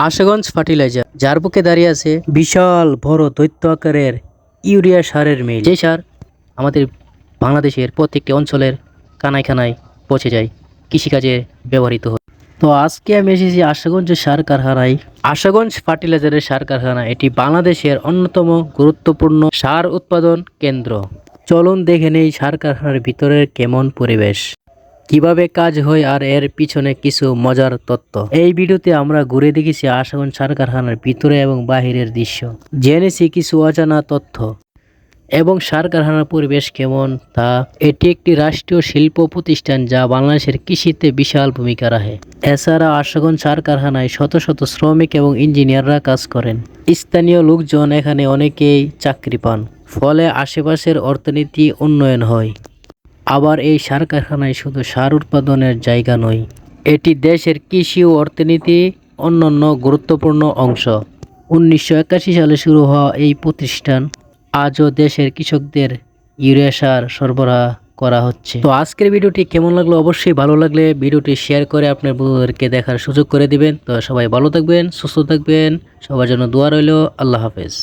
Ashuganj fertiliser, যার বুকে দাঁড়িয়ে আছে বিশাল বড় দৈত্য আকারের ইউরিয়া সারের মিল। যে সার আমাদের বাংলাদেশের প্রত্যেকটি অঞ্চলের কানায় কানায় পৌঁছে যায়, কৃষিকাজে ব্যবহৃত হয়। তো আজকে আমি এসেছি আশুগঞ্জ সার কারখানায়। আশুগঞ্জ ফার্টিলাইজারের সার কারখানা এটি বাংলাদেশের অন্যতম গুরুত্বপূর্ণ সার উৎপাদন কেন্দ্র। চলুন দেখে নেই সার কারখানার ভিতরের কেমন পরিবেশ, কিভাবে কাজ হয় আর এর পিছনে কিছু মজার তথ্য। এই ভিডিওতে আমরা ঘুরে দেখেছি আশুগঞ্জ সার কারখানার ভিতরে এবং বাহিরের দৃশ্য, জেনেছি কিছু অজানা তথ্য এবং সার কারখানার পরিবেশ কেমন তা। এটি একটি রাষ্ট্রীয় শিল্প প্রতিষ্ঠান যা বাংলাদেশের কৃষিতে বিশাল ভূমিকা রাখে। এছাড়া আশুগঞ্জ সার কারখানায় শত শত শ্রমিক এবং ইঞ্জিনিয়াররা কাজ করেন। স্থানীয় লোকজন এখানে অনেকেই চাকরি পান, ফলে আশেপাশের অর্থনীতি উন্নয়ন হয়। আবার এই সার কারখানায় শুধু সার উৎপাদনের জায়গা নয়, এটি দেশের কৃষি ও অর্থনীতি অন্যান্য গুরুত্বপূর্ণ অংশ। 1981 সালে শুরু হওয়া এই প্রতিষ্ঠান আজও দেশের কৃষকদের ইউরিয়া সার সরবরাহ করা হচ্ছে। তো আজকের ভিডিওটি কেমন লাগলো, অবশ্যই ভালো লাগলে ভিডিওটি শেয়ার করে আপনার বন্ধুদেরকে দেখার সুযোগ করে দিবেন। তো সবাই ভালো থাকবেন, সুস্থ থাকবেন, সবার জন্য দোয়া রইল। আল্লাহ হাফেজ।